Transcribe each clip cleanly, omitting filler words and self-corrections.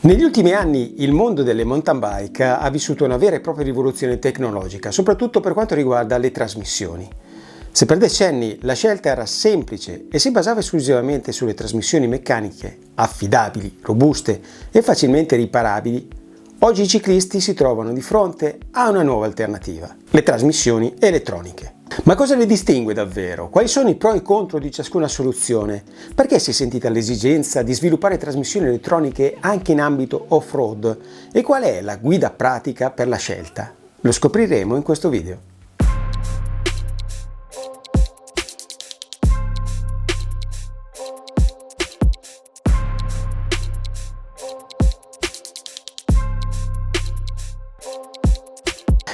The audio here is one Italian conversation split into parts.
Negli ultimi anni il mondo delle mountain bike ha vissuto una vera e propria rivoluzione tecnologica, soprattutto per quanto riguarda le trasmissioni. Se per decenni la scelta era semplice e si basava esclusivamente sulle trasmissioni meccaniche affidabili, robuste e facilmente riparabili, oggi i ciclisti si trovano di fronte a una nuova alternativa: le trasmissioni elettroniche. Ma cosa le distingue davvero? Quali sono i pro e i contro di ciascuna soluzione? Perché si è sentita l'esigenza di sviluppare trasmissioni elettroniche anche in ambito off-road? E qual è la guida pratica per la scelta? Lo scopriremo in questo video.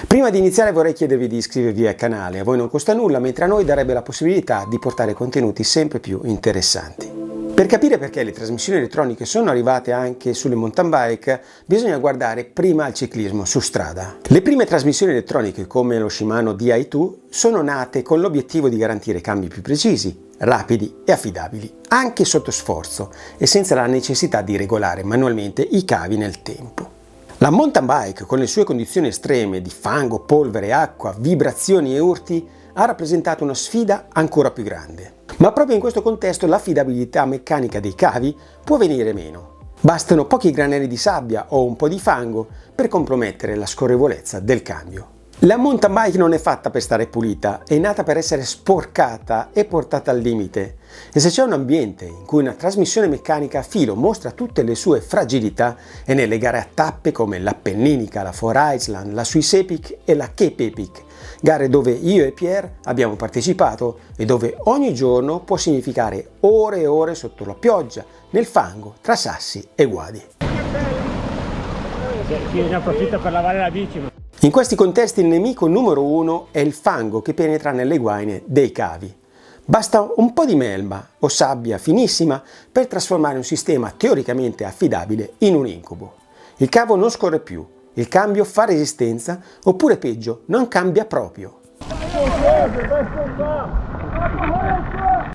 Prima di iniziare vorrei chiedervi di iscrivervi al canale, a voi non costa nulla, mentre a noi darebbe la possibilità di portare contenuti sempre più interessanti. Per capire perché le trasmissioni elettroniche sono arrivate anche sulle mountain bike, bisogna guardare prima al ciclismo su strada. Le prime trasmissioni elettroniche, come lo Shimano Di2, sono nate con l'obiettivo di garantire cambi più precisi, rapidi e affidabili, anche sotto sforzo e senza la necessità di regolare manualmente i cavi nel tempo. La mountain bike, con le sue condizioni estreme di fango, polvere, acqua, vibrazioni e urti, ha rappresentato una sfida ancora più grande. Ma proprio in questo contesto l'affidabilità meccanica dei cavi può venire meno. Bastano pochi granelli di sabbia o un po' di fango per compromettere la scorrevolezza del cambio. La mountain bike non è fatta per stare pulita, è nata per essere sporcata e portata al limite. E se c'è un ambiente in cui una trasmissione meccanica a filo mostra tutte le sue fragilità, è nelle gare a tappe come l'Appenninica, la 4Island, la Swiss Epic e la Cape Epic, gare dove io e Pierre abbiamo partecipato e dove ogni giorno può significare ore e ore sotto la pioggia, nel fango, tra sassi e guadi. Chi ne approfitta per lavare la bici. In questi contesti il nemico numero uno è il fango che penetra nelle guaine dei cavi. Basta un po' di melma o sabbia finissima per trasformare un sistema teoricamente affidabile in un incubo. Il cavo non scorre più, il cambio fa resistenza oppure peggio, non cambia proprio.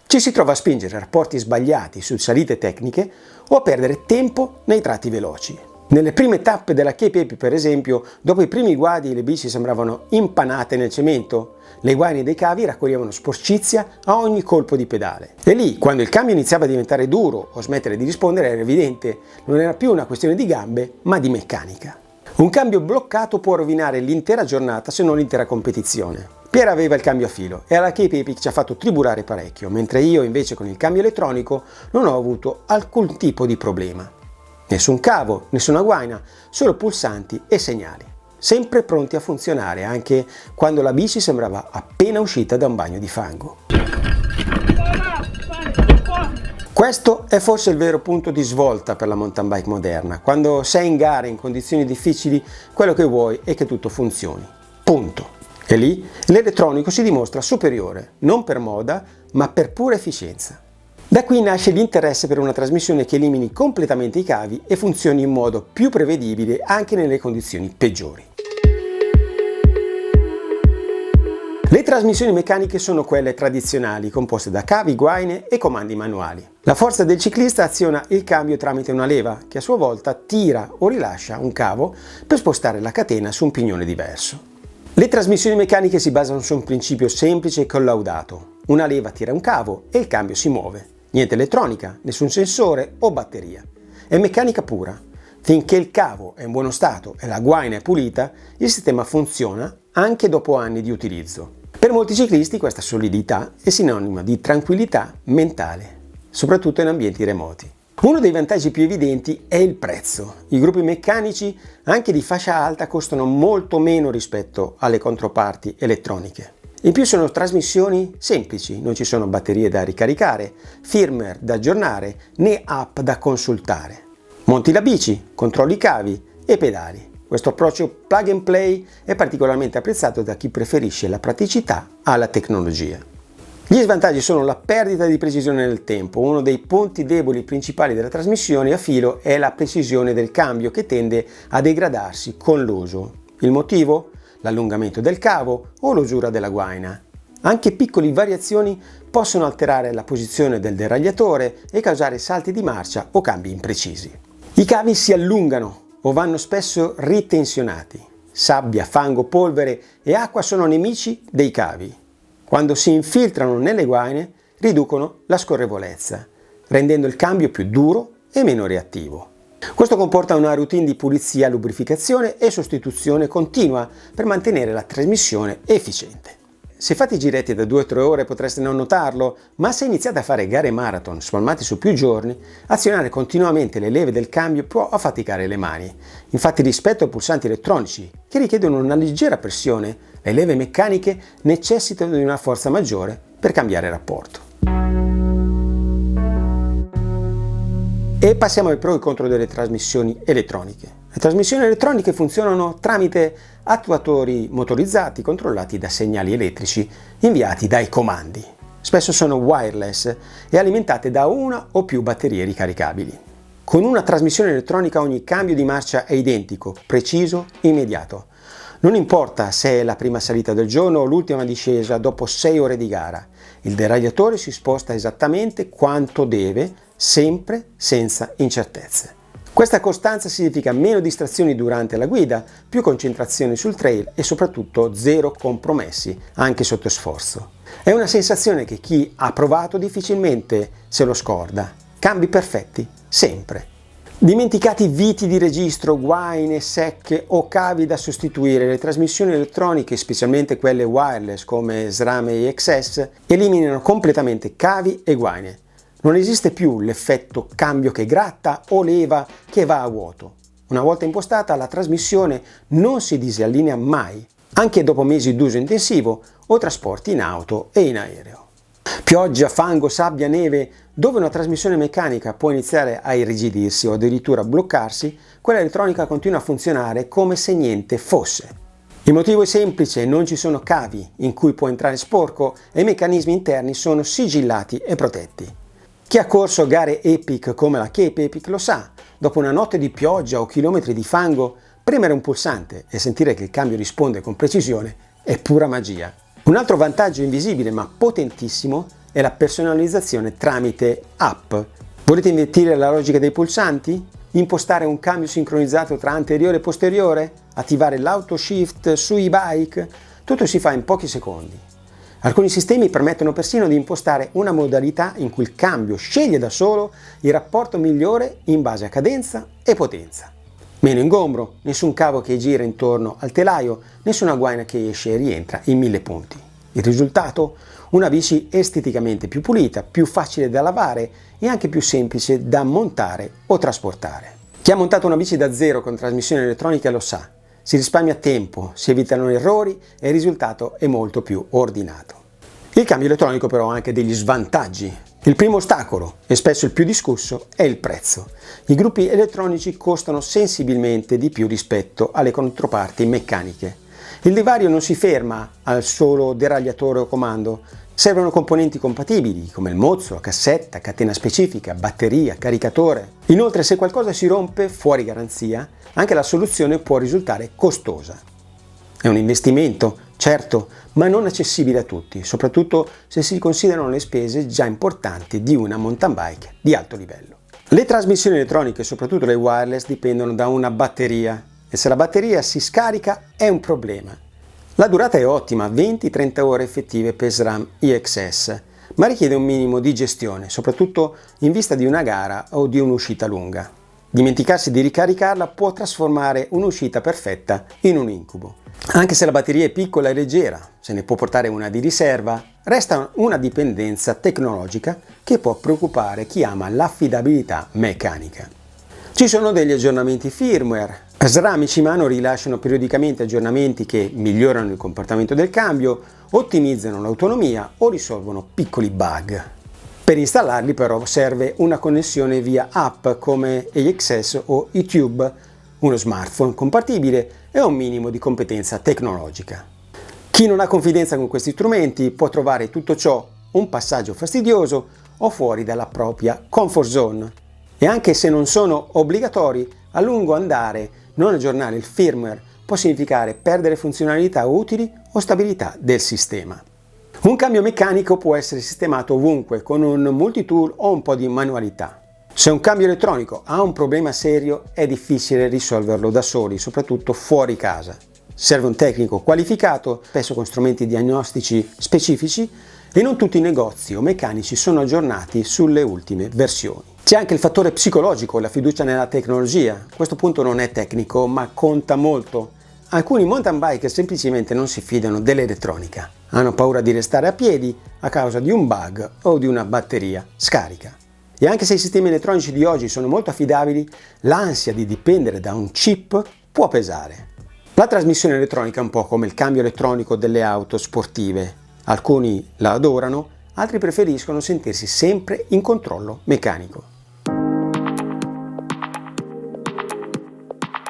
Ci si trova a spingere rapporti sbagliati su salite tecniche o a perdere tempo nei tratti veloci. Nelle prime tappe della Cape Epic, per esempio, dopo i primi guadi le bici sembravano impanate nel cemento. Le guaine dei cavi raccoglievano sporcizia a ogni colpo di pedale. E lì, quando il cambio iniziava a diventare duro o smettere di rispondere, era evidente, non era più una questione di gambe, ma di meccanica. Un cambio bloccato può rovinare l'intera giornata, se non l'intera competizione. Pierre aveva il cambio a filo e alla Cape Epic ci ha fatto triburare parecchio, mentre io invece con il cambio elettronico non ho avuto alcun tipo di problema. Nessun cavo, nessuna guaina, solo pulsanti e segnali, sempre pronti a funzionare anche quando la bici sembrava appena uscita da un bagno di fango. Questo è forse il vero punto di svolta per la mountain bike moderna. Quando sei in gara in condizioni difficili, quello che vuoi è che tutto funzioni. Punto. E lì l'elettronico si dimostra superiore, non per moda, ma per pura efficienza. Da qui nasce l'interesse per una trasmissione che elimini completamente i cavi e funzioni in modo più prevedibile anche nelle condizioni peggiori. Le trasmissioni meccaniche sono quelle tradizionali, composte da cavi, guaine e comandi manuali. La forza del ciclista aziona il cambio tramite una leva, che a sua volta tira o rilascia un cavo per spostare la catena su un pignone diverso. Le trasmissioni meccaniche si basano su un principio semplice e collaudato. Una leva tira un cavo e il cambio si muove. Niente elettronica, nessun sensore o batteria. È meccanica pura. Finché il cavo è in buono stato e la guaina è pulita, il sistema funziona anche dopo anni di utilizzo. Per molti ciclisti questa solidità è sinonimo di tranquillità mentale, soprattutto in ambienti remoti. Uno dei vantaggi più evidenti è il prezzo. I gruppi meccanici, anche di fascia alta, costano molto meno rispetto alle controparti elettroniche. In più sono trasmissioni semplici, non ci sono batterie da ricaricare, firmware da aggiornare, né app da consultare. Monti la bici, controlli i cavi e pedali. Questo approccio plug and play è particolarmente apprezzato da chi preferisce la praticità alla tecnologia. Gli svantaggi sono la perdita di precisione nel tempo. Uno dei punti deboli principali della trasmissione a filo è la precisione del cambio, che tende a degradarsi con l'uso. Il motivo? L'allungamento del cavo o l'usura della guaina. Anche piccole variazioni possono alterare la posizione del deragliatore e causare salti di marcia o cambi imprecisi. I cavi si allungano o vanno spesso ritensionati. Sabbia, fango, polvere e acqua sono nemici dei cavi. Quando si infiltrano nelle guaine riducono la scorrevolezza, rendendo il cambio più duro e meno reattivo. Questo comporta una routine di pulizia, lubrificazione e sostituzione continua per mantenere la trasmissione efficiente. Se fate i giretti da 2 o 3 ore potreste non notarlo, ma se iniziate a fare gare marathon spalmati su più giorni, azionare continuamente le leve del cambio può affaticare le mani. Infatti, rispetto ai pulsanti elettronici, che richiedono una leggera pressione, le leve meccaniche necessitano di una forza maggiore per cambiare rapporto. E passiamo ai pro e ai contro delle trasmissioni elettroniche. Le trasmissioni elettroniche funzionano tramite attuatori motorizzati controllati da segnali elettrici inviati dai comandi. Spesso sono wireless e alimentate da una o più batterie ricaricabili. Con una trasmissione elettronica ogni cambio di marcia è identico, preciso, immediato. Non importa se è la prima salita del giorno o l'ultima discesa dopo 6 ore di gara, il deragliatore si sposta esattamente quanto deve, sempre senza incertezze. Questa costanza significa meno distrazioni durante la guida, più concentrazione sul trail e soprattutto zero compromessi, anche sotto sforzo. È una sensazione che chi ha provato difficilmente se lo scorda. Cambi perfetti, sempre. Dimenticati viti di registro, guaine, secche o cavi da sostituire, le trasmissioni elettroniche, specialmente quelle wireless come SRAM e XS, eliminano completamente cavi e guaine. Non esiste più l'effetto cambio che gratta o leva che va a vuoto. Una volta impostata, la trasmissione non si disallinea mai, anche dopo mesi d'uso intensivo o trasporti in auto e in aereo. Pioggia, fango, sabbia, neve, dove una trasmissione meccanica può iniziare a irrigidirsi o addirittura bloccarsi, quella elettronica continua a funzionare come se niente fosse. Il motivo è semplice: non ci sono cavi in cui può entrare sporco e i meccanismi interni sono sigillati e protetti. Chi ha corso gare epic come la Cape Epic lo sa, dopo una notte di pioggia o chilometri di fango, premere un pulsante e sentire che il cambio risponde con precisione è pura magia. Un altro vantaggio invisibile ma potentissimo è la personalizzazione tramite app. Volete invertire la logica dei pulsanti? Impostare un cambio sincronizzato tra anteriore e posteriore? Attivare l'auto shift su e-bike? Tutto si fa in pochi secondi. Alcuni sistemi permettono persino di impostare una modalità in cui il cambio sceglie da solo il rapporto migliore in base a cadenza e potenza. Meno ingombro, nessun cavo che gira intorno al telaio, nessuna guaina che esce e rientra in 1000 punti. Il risultato? Una bici esteticamente più pulita, più facile da lavare e anche più semplice da montare o trasportare. Chi ha montato una bici da zero con trasmissione elettronica lo sa. Si risparmia tempo, si evitano errori e il risultato è molto più ordinato. Il cambio elettronico però ha anche degli svantaggi. Il primo ostacolo, e spesso il più discusso, è il prezzo. I gruppi elettronici costano sensibilmente di più rispetto alle controparti meccaniche. Il divario non si ferma al solo deragliatore o comando. Servono componenti compatibili come il mozzo, la cassetta, catena specifica, batteria, caricatore. Inoltre, se qualcosa si rompe fuori garanzia, anche la soluzione può risultare costosa. È un investimento, certo, ma non accessibile a tutti, soprattutto se si considerano le spese già importanti di una mountain bike di alto livello. Le trasmissioni elettroniche, soprattutto le wireless, dipendono da una batteria e se la batteria si scarica è un problema. La durata è ottima, 20-30 ore effettive per SRAM XS, ma richiede un minimo di gestione, soprattutto in vista di una gara o di un'uscita lunga. Dimenticarsi di ricaricarla può trasformare un'uscita perfetta in un incubo. Anche se la batteria è piccola e leggera, se ne può portare una di riserva, resta una dipendenza tecnologica che può preoccupare chi ama l'affidabilità meccanica. Ci sono degli aggiornamenti firmware. SRAM e Shimano rilasciano periodicamente aggiornamenti che migliorano il comportamento del cambio, ottimizzano l'autonomia o risolvono piccoli bug. Per installarli però serve una connessione via app come AXS o YouTube, uno smartphone compatibile e un minimo di competenza tecnologica. Chi non ha confidenza con questi strumenti può trovare tutto ciò un passaggio fastidioso o fuori dalla propria comfort zone. E anche se non sono obbligatori, a lungo andare non aggiornare il firmware può significare perdere funzionalità utili o stabilità del sistema. Un cambio meccanico può essere sistemato ovunque con un multitool o un po' di manualità. Se un cambio elettronico ha un problema serio, è difficile risolverlo da soli, soprattutto fuori casa. Serve un tecnico qualificato, spesso con strumenti diagnostici specifici, e non tutti i negozi o meccanici sono aggiornati sulle ultime versioni. C'è anche il fattore psicologico, la fiducia nella tecnologia. Questo punto non è tecnico, ma conta molto. Alcuni mountain biker semplicemente non si fidano dell'elettronica. Hanno paura di restare a piedi a causa di un bug o di una batteria scarica. E anche se i sistemi elettronici di oggi sono molto affidabili, l'ansia di dipendere da un chip può pesare. La trasmissione elettronica è un po' come il cambio elettronico delle auto sportive. Alcuni la adorano, altri preferiscono sentirsi sempre in controllo meccanico.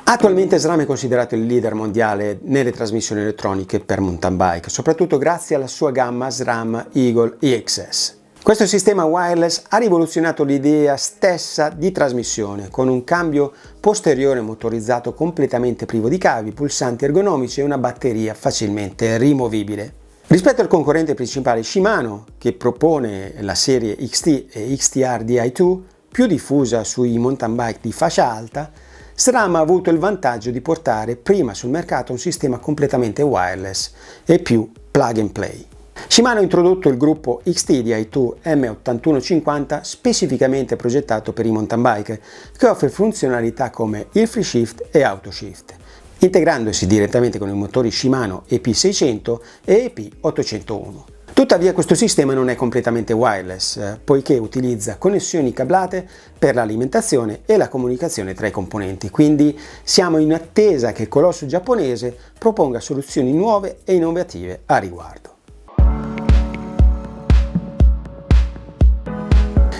Attualmente SRAM è considerato il leader mondiale nelle trasmissioni elettroniche per mountain bike, soprattutto grazie alla sua gamma SRAM Eagle EXS. Questo sistema wireless ha rivoluzionato l'idea stessa di trasmissione, con un cambio posteriore motorizzato completamente privo di cavi, pulsanti ergonomici e una batteria facilmente rimovibile. Rispetto al concorrente principale Shimano, che propone la serie XT e XTR Di2, più diffusa sui mountain bike di fascia alta, SRAM ha avuto il vantaggio di portare prima sul mercato un sistema completamente wireless e più plug and play. Shimano ha introdotto il gruppo XT Di2 M8150 specificamente progettato per i mountain bike, che offre funzionalità come il free shift e auto shift, integrandosi direttamente con i motori Shimano EP600 e EP801. Tuttavia questo sistema non è completamente wireless, poiché utilizza connessioni cablate per l'alimentazione e la comunicazione tra i componenti, quindi siamo in attesa che il colosso giapponese proponga soluzioni nuove e innovative a riguardo.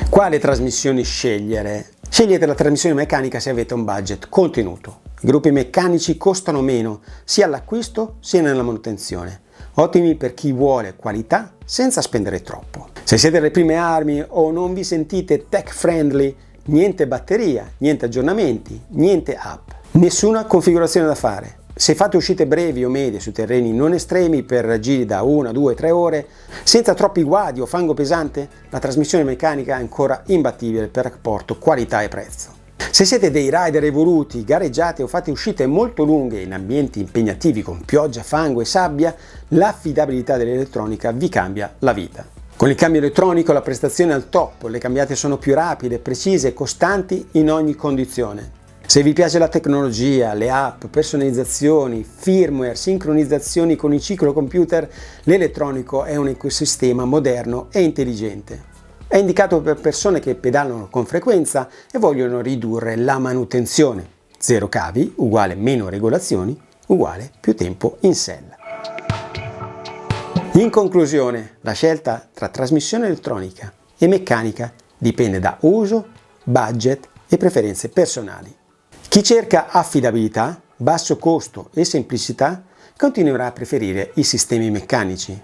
Quale trasmissioni scegliere? Scegliete la trasmissione meccanica se avete un budget contenuto. I gruppi meccanici costano meno sia all'acquisto sia nella manutenzione, ottimi per chi vuole qualità senza spendere troppo. Se siete alle prime armi o non vi sentite tech friendly, niente batteria, niente aggiornamenti, niente app, nessuna configurazione da fare. Se fate uscite brevi o medie su terreni non estremi per giri da 1, 2, 3 ore, senza troppi guadi o fango pesante, la trasmissione meccanica è ancora imbattibile per rapporto qualità e prezzo. Se siete dei rider evoluti, gareggiate o fate uscite molto lunghe in ambienti impegnativi con pioggia, fango e sabbia, l'affidabilità dell'elettronica vi cambia la vita. Con il cambio elettronico la prestazione è al top, le cambiate sono più rapide, precise e costanti in ogni condizione. Se vi piace la tecnologia, le app, personalizzazioni, firmware, sincronizzazioni con i ciclocomputer, l'elettronico è un ecosistema moderno e intelligente. È indicato per persone che pedalano con frequenza e vogliono ridurre la manutenzione. Zero cavi uguale meno regolazioni uguale più tempo in sella. In conclusione, la scelta tra trasmissione elettronica e meccanica dipende da uso, budget e preferenze personali. Chi cerca affidabilità, basso costo e semplicità continuerà a preferire i sistemi meccanici.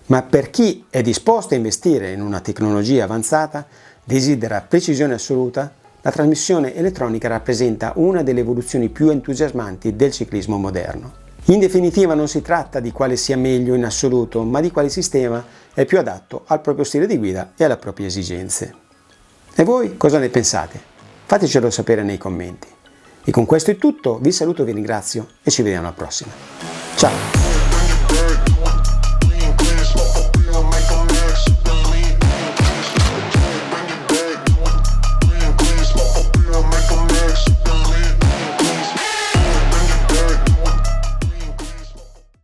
Ma per chi è disposto a investire in una tecnologia avanzata, desidera precisione assoluta, la trasmissione elettronica rappresenta una delle evoluzioni più entusiasmanti del ciclismo moderno. In definitiva non si tratta di quale sia meglio in assoluto, ma di quale sistema è più adatto al proprio stile di guida e alle proprie esigenze. E voi cosa ne pensate? Fatecelo sapere nei commenti. E con questo è tutto, vi saluto, vi ringrazio e ci vediamo alla prossima. Ciao!